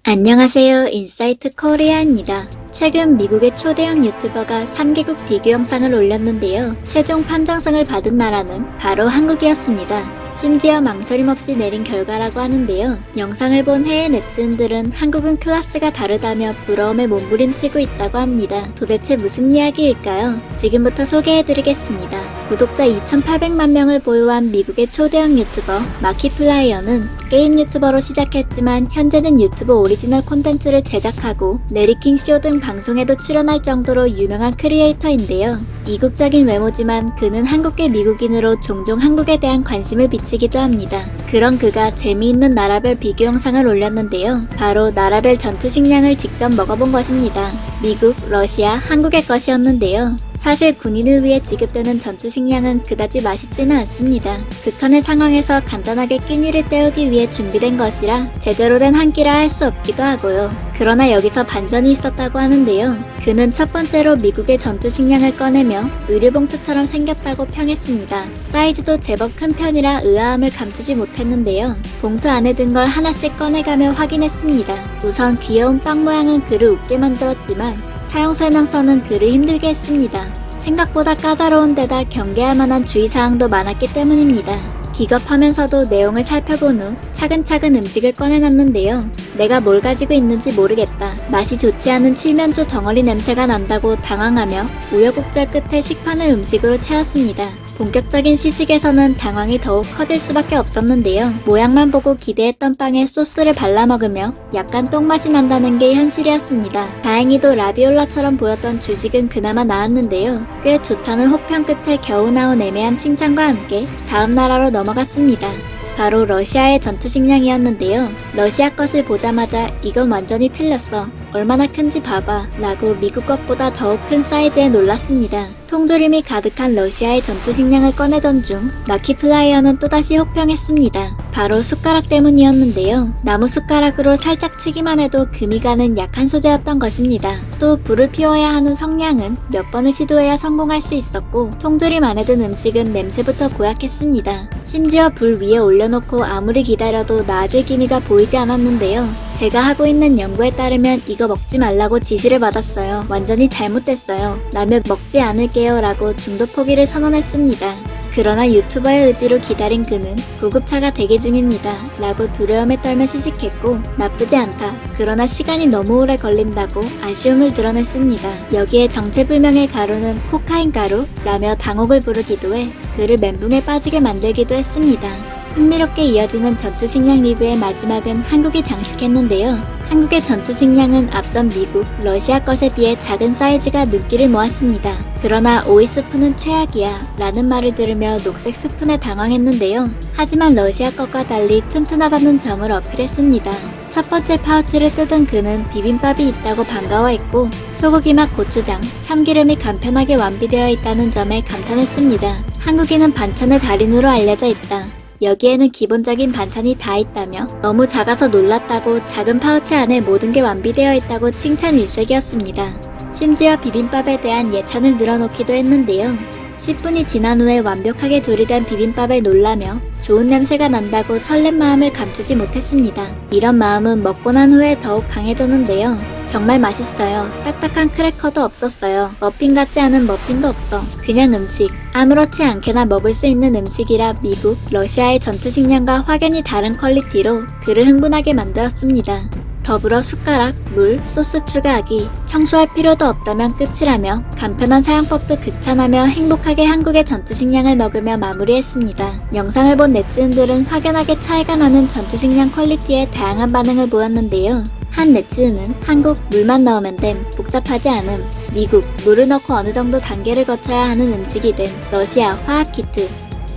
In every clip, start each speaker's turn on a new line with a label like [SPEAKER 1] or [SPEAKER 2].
[SPEAKER 1] 안녕하세요. 인사이트 코리아입니다. 최근 미국의 초대형 유튜버가 3개국 비교 영상을 올렸는데요. 최종 판정성을 받은 나라는 바로 한국이었습니다. 심지어 망설임 없이 내린 결과라고 하는데요. 영상을 본 해외 네티즌들은 한국은 클래스가 다르다며 부러움에 몸부림치고 있다고 합니다. 도대체 무슨 이야기일까요? 지금부터 소개해드리겠습니다. 구독자 2,800만 명을 보유한 미국의 초대형 유튜버 마키플라이어는 게임 유튜버로 시작했지만 현재는 유튜브 오리지널 콘텐츠를 제작하고 레리킹 쇼 등 방송에도 출연할 정도로 유명한 크리에이터인데요. 이국적인 외모지만 그는 한국계 미국인으로 종종 한국에 대한 관심을 비치기도 합니다. 그런 그가 재미있는 나라별 비교 영상을 올렸는데요. 바로 나라별 전투 식량을 직접 먹어본 것입니다. 미국, 러시아, 한국의 것이었는데요. 사실 군인을 위해 지급되는 전투 식량은 그다지 맛있지는 않습니다. 극한의 상황에서 간단하게 끼니를 때우기 위해 준비된 것이라 제대로 된 한 끼라 할 수 없기도 하고요. 그러나 여기서 반전이 있었다고 하는데요. 그는 첫 번째로 미국의 전투 식량을 꺼내며 의류봉투처럼 생겼다고 평했습니다. 사이즈도 제법 큰 편이라 의아함을 감추지 못했는데요. 봉투 안에 든 걸 하나씩 꺼내가며 확인했습니다. 우선 귀여운 빵 모양은 그를 웃게 만들었지만 사용 설명서는 그를 힘들게 했습니다. 생각보다 까다로운 데다 경계할 만한 주의사항도 많았기 때문입니다. 기겁하면서도 내용을 살펴본 후 차근차근 음식을 꺼내놨는데요. 내가 뭘 가지고 있는지 모르겠다. 맛이 좋지 않은 칠면조 덩어리 냄새가 난다고 당황하며 우여곡절 끝에 식판을 음식으로 채웠습니다. 본격적인 시식에서는 당황이 더욱 커질 수밖에 없었는데요. 모양만 보고 기대했던 빵에 소스를 발라 먹으며 약간 똥맛이 난다는 게 현실이었습니다. 다행히도 라비올라처럼 보였던 주식은 그나마 나았는데요. 꽤 좋다는 혹평 끝에 겨우 나온 애매한 칭찬과 함께 다음 나라로 넘어갔습니다. 바로 러시아의 전투 식량이었는데요. 러시아 것을 보자마자 이건 완전히 틀렸어. 얼마나 큰지 봐봐 라고 미국 것보다 더욱 큰 사이즈에 놀랐습니다. 통조림이 가득한 러시아의 전투 식량을 꺼내던 중 마키플라이어는 또다시 혹평했습니다. 바로 숟가락 때문이었는데요. 나무 숟가락으로 살짝 치기만 해도 금이 가는 약한 소재였던 것입니다. 또 불을 피워야 하는 성냥은 몇 번을 시도해야 성공할 수 있었고 통조림 안에 든 음식은 냄새부터 고약했습니다. 심지어 불 위에 올려놓고 아무리 기다려도 나아질 기미가 보이지 않았는데요. 제가 하고 있는 연구에 따르면 이거 먹지 말라고 지시를 받았어요. 완전히 잘못됐어요. 라며 먹지 않을게요 라고 중도 포기를 선언했습니다. 그러나 유튜버의 의지로 기다린 그는 구급차가 대기 중입니다 라고 두려움에 떨며 시식했고 나쁘지 않다. 그러나 시간이 너무 오래 걸린다고 아쉬움을 드러냈습니다. 여기에 정체불명의 가루는 코카인 가루 라며 당혹을 부르기도 해 그를 멘붕에 빠지게 만들기도 했습니다. 흥미롭게 이어지는 전투 식량 리뷰의 마지막은 한국이 장식했는데요. 한국의 전투 식량은 앞선 미국, 러시아 것에 비해 작은 사이즈가 눈길을 모았습니다. 그러나 오이 스프는 최악이야 라는 말을 들으며 녹색 스푼에 당황했는데요. 하지만 러시아 것과 달리 튼튼하다는 점을 어필했습니다. 첫 번째 파우치를 뜯은 그는 비빔밥이 있다고 반가워했고 소고기 맛 고추장, 참기름이 간편하게 완비되어 있다는 점에 감탄했습니다. 한국인은 반찬의 달인으로 알려져 있다. 여기에는 기본적인 반찬이 다 있다며 너무 작아서 놀랐다고 작은 파우치 안에 모든 게 완비되어 있다고 칭찬 일색이었습니다. 심지어 비빔밥에 대한 예찬을 늘어놓기도 했는데요. 10분이 지난 후에 완벽하게 조리된 비빔밥에 놀라며 좋은 냄새가 난다고 설렘 마음을 감추지 못했습니다. 이런 마음은 먹고 난 후에 더욱 강해졌는데요. 정말 맛있어요. 딱딱한 크래커도 없었어요. 머핀 같지 않은 머핀도 없어. 그냥 음식. 아무렇지 않게나 먹을 수 있는 음식이라 미국, 러시아의 전투 식량과 확연히 다른 퀄리티로 그를 흥분하게 만들었습니다. 더불어 숟가락, 물, 소스 추가하기, 청소할 필요도 없다면 끝이라며 간편한 사용법도 극찬하며 행복하게 한국의 전투 식량을 먹으며 마무리했습니다. 영상을 본 네티즌들은 확연하게 차이가 나는 전투 식량 퀄리티에 다양한 반응을 보였는데요. 한 네티즌은 한국 물만 넣으면 됨, 복잡하지 않음, 미국 물을 넣고 어느 정도 단계를 거쳐야 하는 음식이 됨, 러시아 화학 키트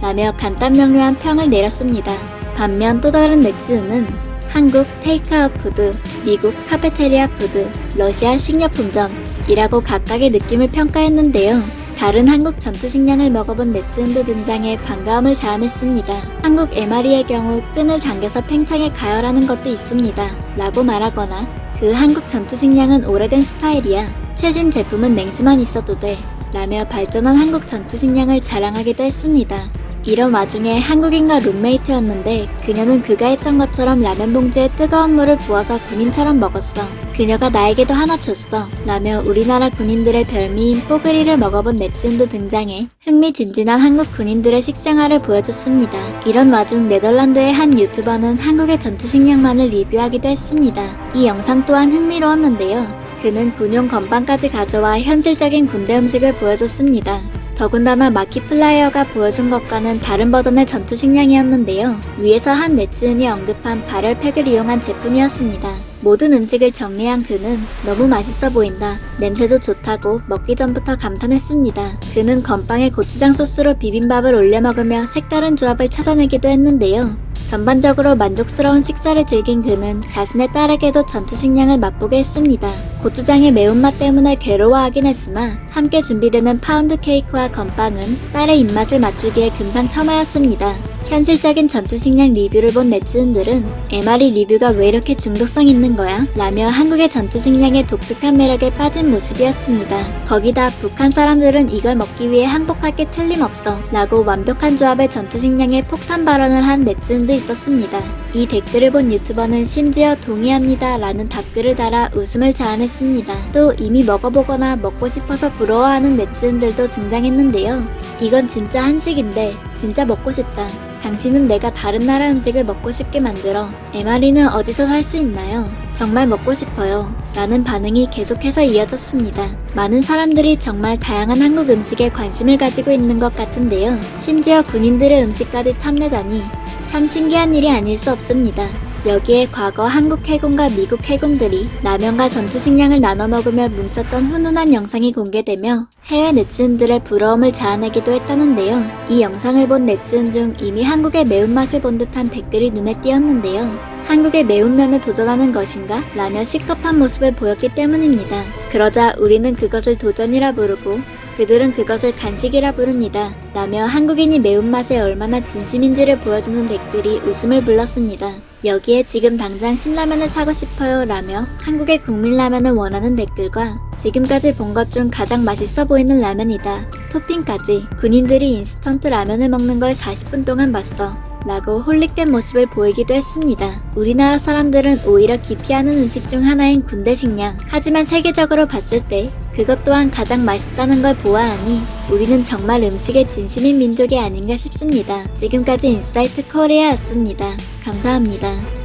[SPEAKER 1] 라며 간단 명료한 평을 내렸습니다. 반면 또 다른 네티즌은 한국 테이크아웃 푸드, 미국 카페테리아 푸드, 러시아 식료품점이라고 각각의 느낌을 평가했는데요. 다른 한국 전투 식량을 먹어본 네티즌도 등장해 반가움을 자아냈습니다. 한국 MRE의 경우 끈을 당겨서 팽창에 가열하는 것도 있습니다 라고 말하거나 그 한국 전투 식량은 오래된 스타일이야. 최신 제품은 냉수만 있어도 돼 라며 발전한 한국 전투 식량을 자랑하기도 했습니다. 이런 와중에 한국인과 룸메이트였는데 그녀는 그가 했던 것처럼 라면 봉지에 뜨거운 물을 부어서 군인처럼 먹었어. 그녀가 나에게도 하나 줬어 라며 우리나라 군인들의 별미인 뽀글이를 먹어본 네티즌도 등장해 흥미진진한 한국 군인들의 식생활을 보여줬습니다. 이런 와중 네덜란드의 한 유튜버는 한국의 전투식량만을 리뷰하기도 했습니다. 이 영상 또한 흥미로웠는데요. 그는 군용 건빵까지 가져와 현실적인 군대 음식을 보여줬습니다. 더군다나 마키플라이어가 보여준 것과는 다른 버전의 전투식량이었는데요. 위에서 한 네티즌이 언급한 발열팩을 이용한 제품이었습니다. 모든 음식을 정리한 그는 너무 맛있어 보인다. 냄새도 좋다고 먹기 전부터 감탄했습니다. 그는 건빵에 고추장 소스로 비빔밥을 올려 먹으며 색다른 조합을 찾아내기도 했는데요. 전반적으로 만족스러운 식사를 즐긴 그는 자신의 딸에게도 전투식량을 맛보게 했습니다. 고추장의 매운맛 때문에 괴로워하긴 했으나 함께 준비되는 파운드 케이크와 건빵은 딸의 입맛을 맞추기에 금상첨화였습니다. 현실적인 전투식량 리뷰를 본 네티즌들은 MRE 리뷰가 왜 이렇게 중독성 있는 거야? 라며 한국의 전투식량의 독특한 매력에 빠진 모습이었습니다. 거기다 북한 사람들은 이걸 먹기 위해 항복할 게 틀림없어 라고 완벽한 조합의 전투식량에 폭탄 발언을 한 네티즌도 있었습니다. 이 댓글을 본 유튜버는 심지어 동의합니다 라는 답글을 달아 웃음을 자아냈습니다. 또 이미 먹어보거나 먹고 싶어서 부러워하는 네티즌들도 등장했는데요. 이건 진짜 한식인데 진짜 먹고 싶다. 당신은 내가 다른 나라 음식을 먹고 싶게 만들어. MRE는 어디서 살 수 있나요? 정말 먹고 싶어요. 라는 반응이 계속해서 이어졌습니다. 많은 사람들이 정말 다양한 한국 음식에 관심을 가지고 있는 것 같은데요. 심지어 군인들의 음식까지 탐내다니 참 신기한 일이 아닐 수 없습니다. 여기에 과거 한국 해군과 미국 해군들이 라면과 전투식량을 나눠 먹으며 뭉쳤던 훈훈한 영상이 공개되며 해외 네티즌들의 부러움을 자아내기도 했다는데요. 이 영상을 본 네티즌 중 이미 한국의 매운맛을 본 듯한 댓글이 눈에 띄었는데요. 한국의 매운면에 도전하는 것인가? 라며 시겁한 모습을 보였기 때문입니다. 그러자 우리는 그것을 도전이라 부르고 그들은 그것을 간식이라 부릅니다. 라며 한국인이 매운맛에 얼마나 진심인지를 보여주는 댓글이 웃음을 불렀습니다. 여기에 지금 당장 신라면을 사고 싶어요 라며 한국의 국민라면을 원하는 댓글과 지금까지 본 것 중 가장 맛있어 보이는 라면이다. 토핑까지 군인들이 인스턴트 라면을 먹는 걸 40분 동안 봤어. 라고 홀릭된 모습을 보이기도 했습니다. 우리나라 사람들은 오히려 기피하는 음식 중 하나인 군대 식량. 하지만 세계적으로 봤을 때 그것 또한 가장 맛있다는 걸 보아하니 우리는 정말 음식에 진심인 민족이 아닌가 싶습니다. 지금까지 인사이트 코리아였습니다. 감사합니다.